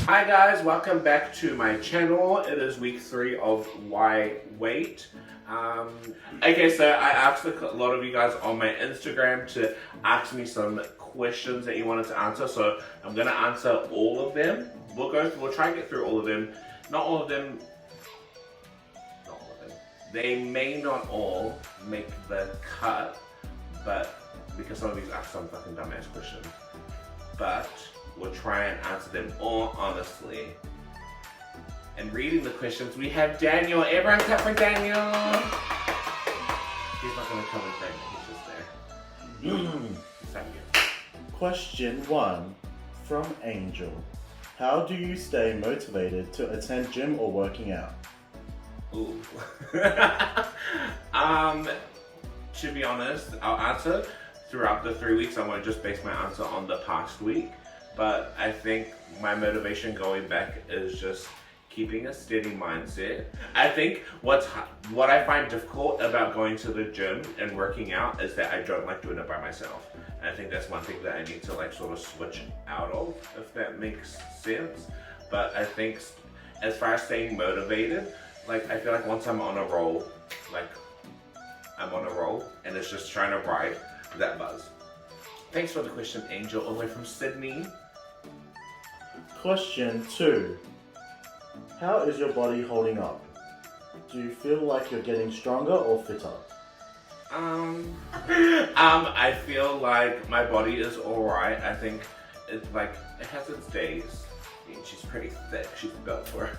Hi guys, welcome back to my channel. It is week 3 of Why Wait. Okay, so I asked a lot of you guys on my Instagram to ask me some questions that you wanted to answer, so I'm gonna answer all of them. We'll try and get through all of them. Not all of them. They may not all make the cut, but because some of these ask some fucking dumbass questions. But we'll try and answer them all honestly. And reading the questions, we have Daniel. Everyone clap for Daniel. He's not gonna come and thank me, he's just there. Thank you. Question 1 from Angel. How do you stay motivated to attend gym or working out? Ooh. To be honest, I'll answer throughout the 3 weeks. I won't just base my answer on the past week. But I think my motivation going back is just keeping a steady mindset. I think what I find difficult about going to the gym and working out is that I don't like doing it by myself. And I think that's one thing that I need to like sort of switch out of, if that makes sense. But I think as far as staying motivated, like I feel like once I'm on a roll, like I'm on a roll and it's just trying to ride that buzz. Thanks for the question, Angel, all the way from Sydney. Question 2. How is your body holding up? Do you feel like you're getting stronger or fitter? I feel like my body is alright. I think it's like, it has its days. I mean, she's pretty thick. She's built for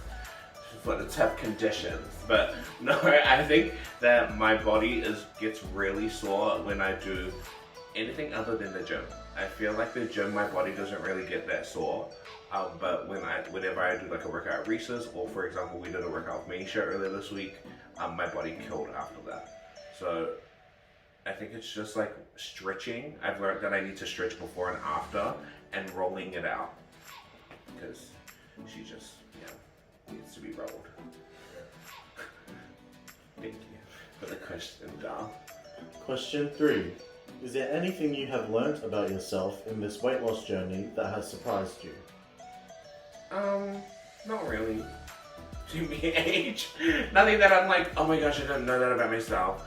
the tough conditions. But no, I think that my body gets really sore when I do anything other than the gym. I feel like the gym, my body doesn't really get that sore. But whenever I do like a workout at Reese's, or for example, we did a workout with Manisha earlier this week, my body killed after that. So I think it's just like stretching. I've learned that I need to stretch before and after, and rolling it out, because she just, needs to be rolled. Thank you for the question, doll. Question 3. Is there anything you have learnt about yourself in this weight loss journey that has surprised you? Not really. To me, age. Nothing that I'm like, oh my gosh, I didn't know that about myself.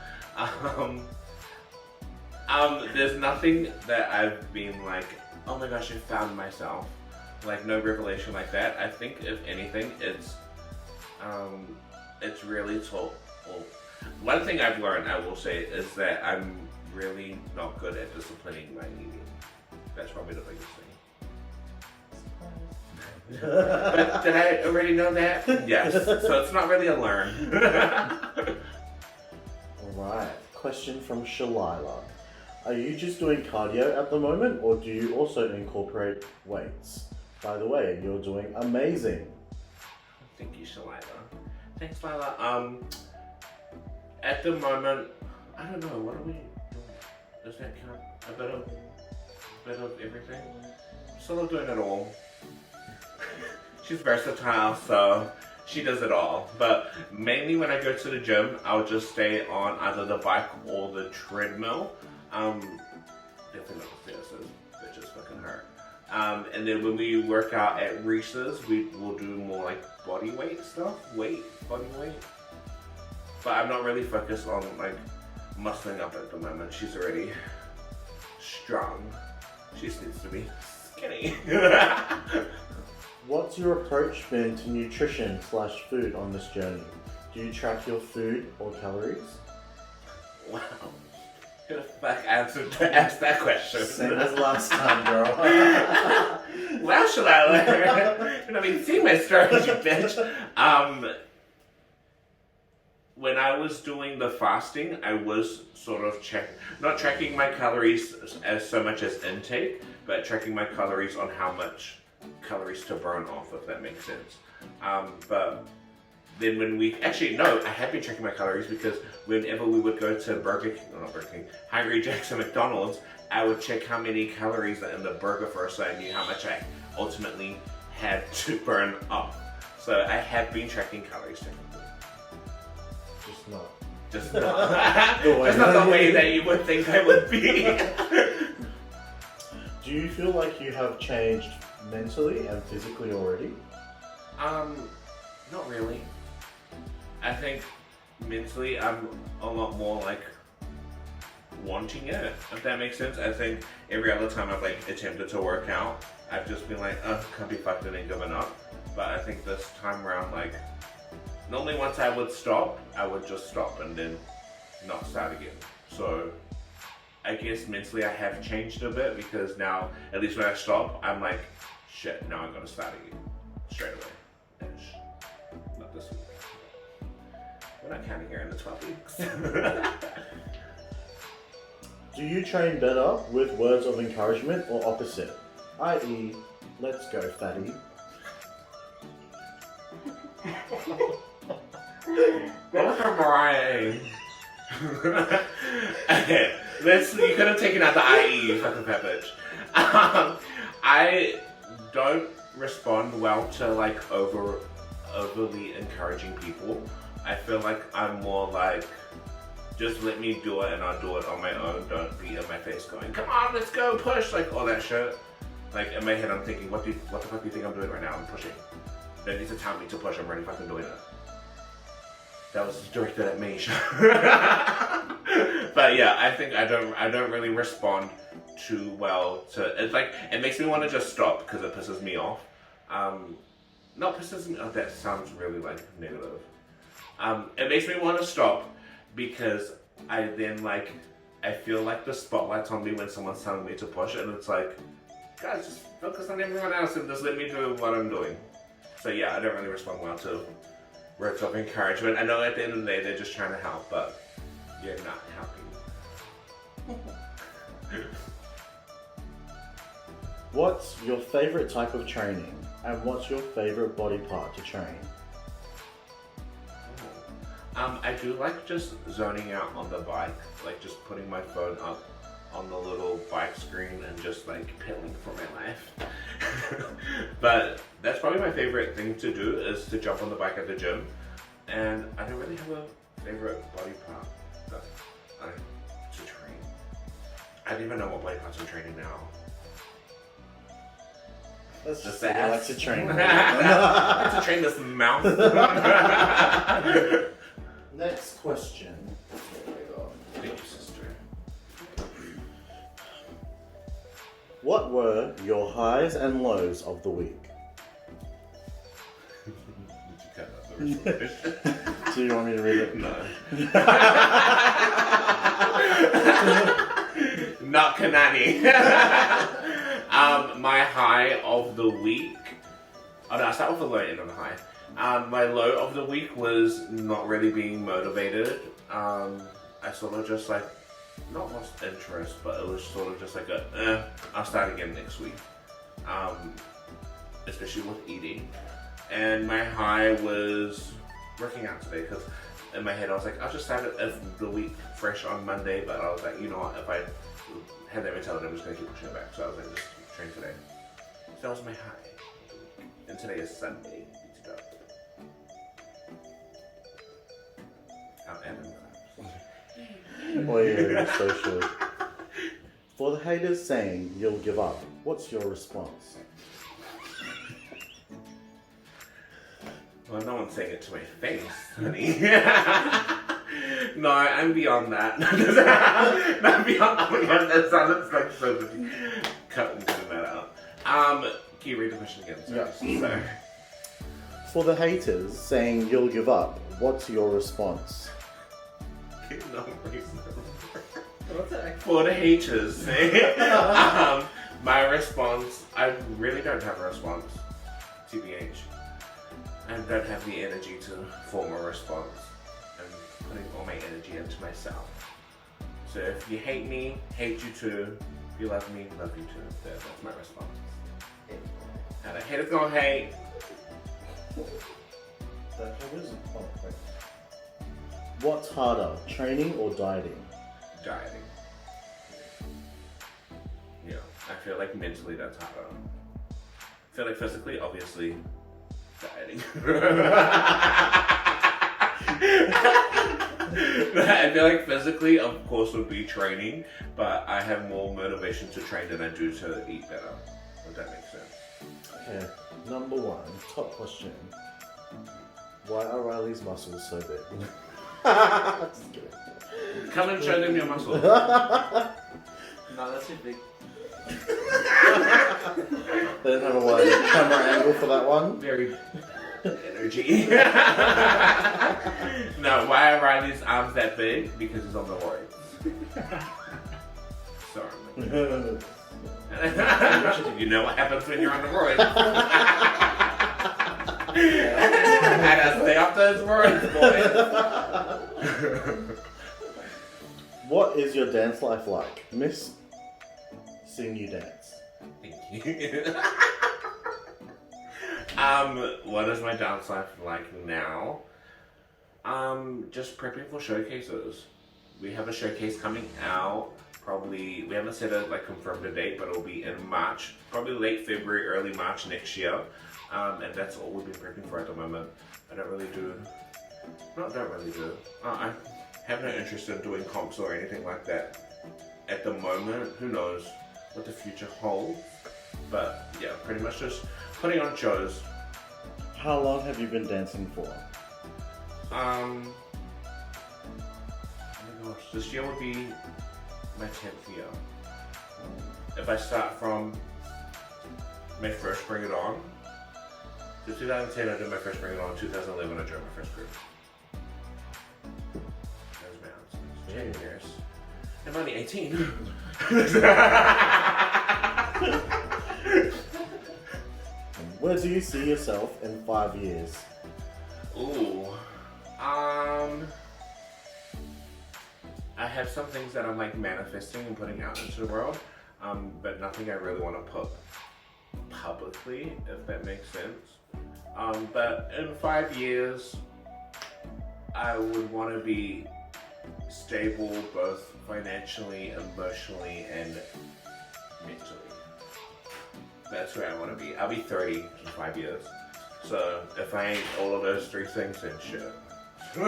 There's nothing that I've been like, oh my gosh, I found myself. Like, no revelation like that. I think if anything, it's really told. Well, one thing I've learned, I will say, is that I'm really not good at disciplining my eating. That's probably the biggest thing. But did I already know that? Yes. So it's not really a learn. Alright. Question from Shalila. Are you just doing cardio at the moment, or do you also incorporate weights? By the way, you're doing amazing. Thank you, Shalila. Thanks, Lila. At the moment, I don't know, what are we doing? Does that count? A bit of everything? Sort of doing it all. She's versatile, so she does it all. But mainly when I go to the gym, I'll just stay on either the bike or the treadmill. Definitely not the stairs, that just fucking hurt. And then when we work out at Reese's, we will do more like body weight stuff. Body weight. But I'm not really focused on like muscling up at the moment. She's already strong. She just needs to be skinny. What's your approach been to nutrition/food on this journey? Do you track your food or calories? Wow. Who the fuck answered to ask that question? Same as last time, girl. Well, shall I learn? You know, I mean, see my stories, you bitch. When I was doing the fasting, I was sort of not tracking my calories as so much as intake, but tracking my calories on how much calories to burn off, if that makes sense. But then when I have been tracking my calories, because whenever we would go to Hungry Jack's and McDonald's, I would check how many calories are in the burger first, so I knew how much I ultimately had to burn off. So I have been tracking calories technically. Just not. That's not the way that you would think I would be. Do you feel like you have changed mentally and physically already? Not really. I think mentally I'm a lot more like wanting it, if that makes sense. I think every other time I've like attempted to work out, I've just been like, can't be fucked and then given up. But I think this time around, like, normally once I would stop, I would just stop and then not start again. So I guess mentally I have changed a bit because now, at least when I stop, I'm like, shit, now I'm gonna start again. Straight away. Ish. Not this week. We're not counting here in the 12 weeks. Do you train better with words of encouragement or opposite? I.e., let's go, fatty. Both are Mariah. Okay, you could have taken out the IE, you fucking fat bitch. I don't respond well to like overly encouraging people. I feel like I'm more like, just let me do it and I'll do it on my own. Don't be in my face going, come on, let's go, push, like all that shit. Like in my head I'm thinking, what the fuck do you think I'm doing right now? I'm pushing. You don't need to tell me to push, I'm already fucking doing it. That was directed at me. But yeah, I think I don't really respond too well to, it's like, it makes me want to just stop because it pisses me off. Not pisses me off, that sounds really like negative. It makes me want to stop because I then like, I feel like the spotlight's on me when someone's telling me to push, and it's like, guys, just focus on everyone else and just let me do what I'm doing. So yeah, I don't really respond well to words of encouragement. I know at the end of the day they're just trying to help, but you're not helping. What's your favourite type of training? And what's your favourite body part to train? I do like just zoning out on the bike, like just putting my phone up on the little bike screen and just like pedaling for my life. But that's probably my favorite thing to do, is to jump on the bike at the gym. And I don't really have a favorite body part that to train. I don't even know what body parts I'm training now. Let's The just say I like to train. I like to train this mouth. Next question. Thank you, sister. What were your highs and lows of the week? Do you want me to read it? No. Not Kanani. My high of the week. Oh no, I'll start with the low end of the high. My low of the week was not really being motivated. I sort of just like, not lost interest, but it was sort of just like I'll start again next week. Especially with eating. And my high was working out today, because in my head I was like, I'll just start the week fresh on Monday, but I was like, you know what, if I had that mentality, I'm just going to keep pushing it back. So I was like, just train today. So that was my high. And today is Sunday. Need to go. Out and in Oh yeah, you're so sure. For the haters saying you'll give up, what's your response? Well, no one's saying it to my face, honey. No, I'm beyond that. Not beyond. Oh my god, that sounds like so good. Cutting that out. Can you read the question again? Sorry. Yeah. Sorry. For the haters saying you'll give up, what's your response? No reason. What's that? For the haters, my response, I really don't have a response, TBH. I don't have the energy to form a response. I'm putting all my energy into myself. So if you hate me, hate you too. If you love me, love you too. That's my response. And a hater's gonna hate. What's harder, training or dieting? Dieting. Yeah, I feel like mentally that's harder. I feel like physically, obviously, dieting. I feel like physically, of course, would be training, but I have more motivation to train than I do to eat better, if that makes sense. Okay, number one, top question. Why are Riley's muscles so big? Just kidding. Come and show them your muscles. No, that's too big. They didn't have a wide camera angle for that one. Very energy. No, why are Riley's arms that big? Because he's on the roids. Sorry. You know what happens when you're on the roids. I gotta stay off those roids, boys. What is your dance life like? Miss, sing you dance. Thank you. What is my dance life like now? Just prepping for showcases. We have a showcase coming out. Probably, we haven't set a confirmed a date, but it'll be in March, probably late February, early March next year. And that's all we've been prepping for at the moment. I have no interest in doing comps or anything like that at the moment. Who knows what the future holds? But yeah, pretty much just putting on shows. How long have you been dancing for? Oh my gosh, this year would be my 10th year. If I start from my first Bring It On, so 2010 I did my first Bring It On, 2011 I joined my first group. That was my answer. 10 years. I'm only 18. Where do you see yourself in 5 years? Ooh. I have some things that I'm manifesting and putting out into the world, but nothing I really want to put publicly, if that makes sense. But in 5 years, I would want to be stable both financially, emotionally, and mentally. That's where I want to be. I'll be 30 in 5 years. So if I ain't all of those three things, then shit. I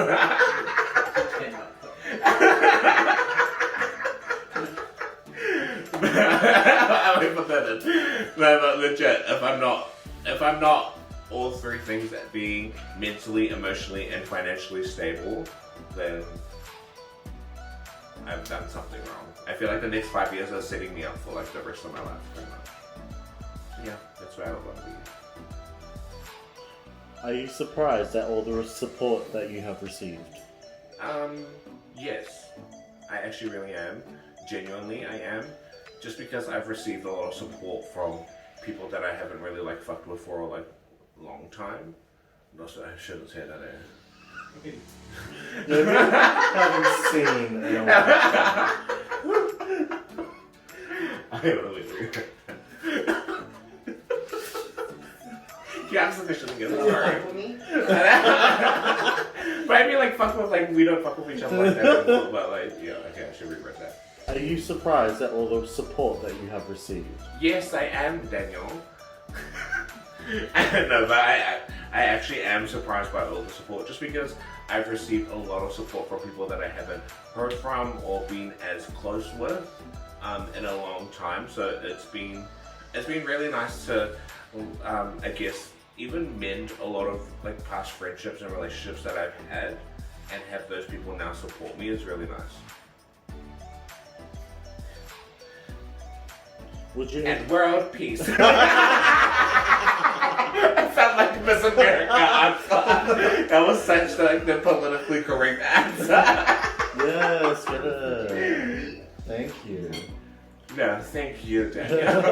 mean, but that is, no, but legit. If I'm not all three things at being mentally, emotionally, and financially stable, then I've done something wrong. I feel like the next 5 years are setting me up for the rest of my life, pretty much. So yeah, that's where I would want to be. Are you surprised at all the support that you have received? Yes. I actually really am. Genuinely, I am. Just because I've received a lot of support from people that I haven't really fucked with for a long time. No, so I shouldn't say that. You haven't seen in a while. I really do. Yeah, I'm sufficiently good. Sorry. But I mean, fuck with, we don't fuck with each other like that anymore. But, yeah, okay, I should rewrite that. Are you surprised at all the support that you have received? Yes, I am, Daniel. No, but I actually am surprised by all the support, just because I've received a lot of support from people that I haven't heard from or been as close with in a long time. So it's been really nice to, I guess, even mend a lot of past friendships and relationships that I've had, and have those people now support me is really nice. And world peace. I felt like Miss America answer. That was such the politically correct answer. Yes, good. Thank you. No, thank you, Daniel.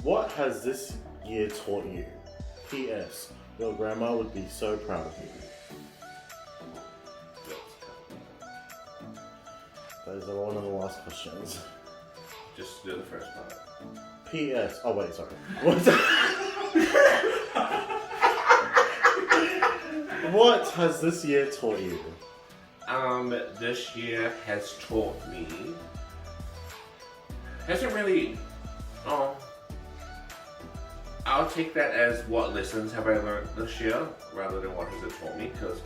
What has this year taught you? P.S. Your grandma would be so proud of you. Those are one of the last questions. Just do the first part. P.S. Oh wait, sorry. What has this year taught you? This year has taught me. Hasn't really. Oh. I'll take that as what lessons have I learned this year, rather than what has it taught me, because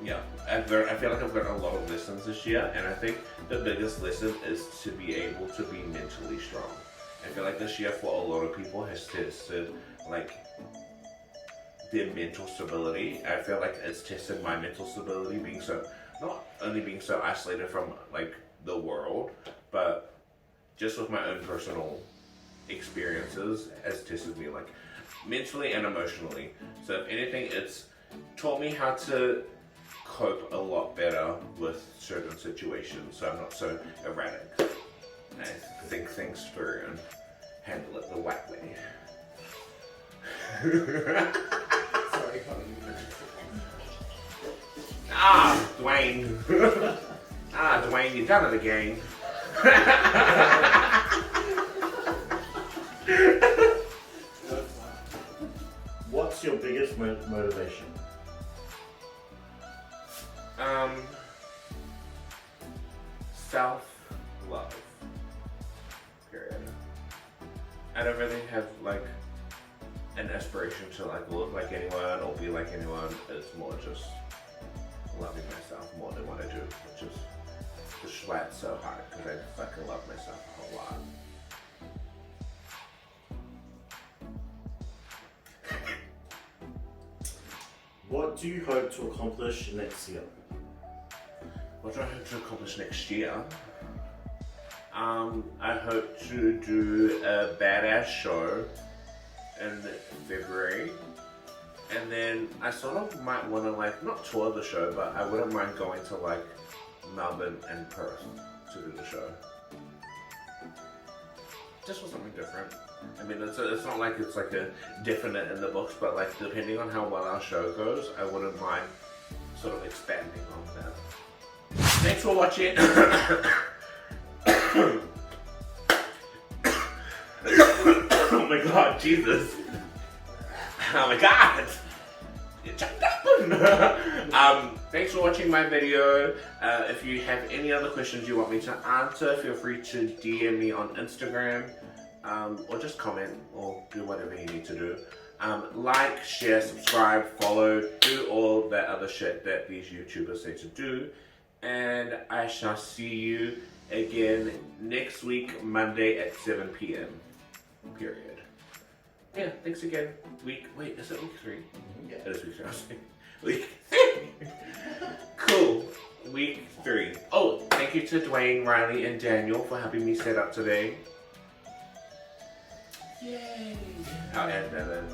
yeah, I feel like I've learned a lot of lessons this year, and I think the biggest lesson is to be able to be mentally strong. I feel like this year for a lot of people has tested like their mental stability. I feel like it's tested my mental stability, being so, not only being so isolated from like the world, but just with my own personal experiences has tested me like mentally and emotionally. So if anything, it's taught me how to cope a lot better with certain situations, so I'm not so erratic. I think things through and handle it the right way. Sorry, Dwayne. Dwayne, you done it again. What's your biggest motivation? Self-love. Period. I don't really have like an aspiration to like look like anyone or be like anyone. It's more just loving myself more than what I do, which is just why it's so hard, because I fucking love myself a whole lot. What do you hope to accomplish next year? What do I hope to accomplish next year? I hope to do a badass show in February, and then I sort of might want to like not tour the show, but I wouldn't mind going to like Melbourne and Perth to do the show. Just for something different. I mean, it's not like it's like a definite in the books, but like depending on how well our show goes, I wouldn't mind sort of expanding on that. Thanks for watching. Oh my god, Jesus. Oh my god. Thanks for watching my video. If you have any other questions you want me to answer, feel free to DM me on Instagram, or just comment, or do whatever you need to do. Like, share, subscribe, follow, do all that other shit that these YouTubers say to do. And I shall see you again next week, Monday at 7 p.m. Period. Yeah, thanks again. Wait, is it week 3? Yeah. It is week 3. I was saying week 3. Cool. Week 3. Oh, thank you to Dwayne, Riley, and Daniel for helping me set up today. Yay! I'll add that in.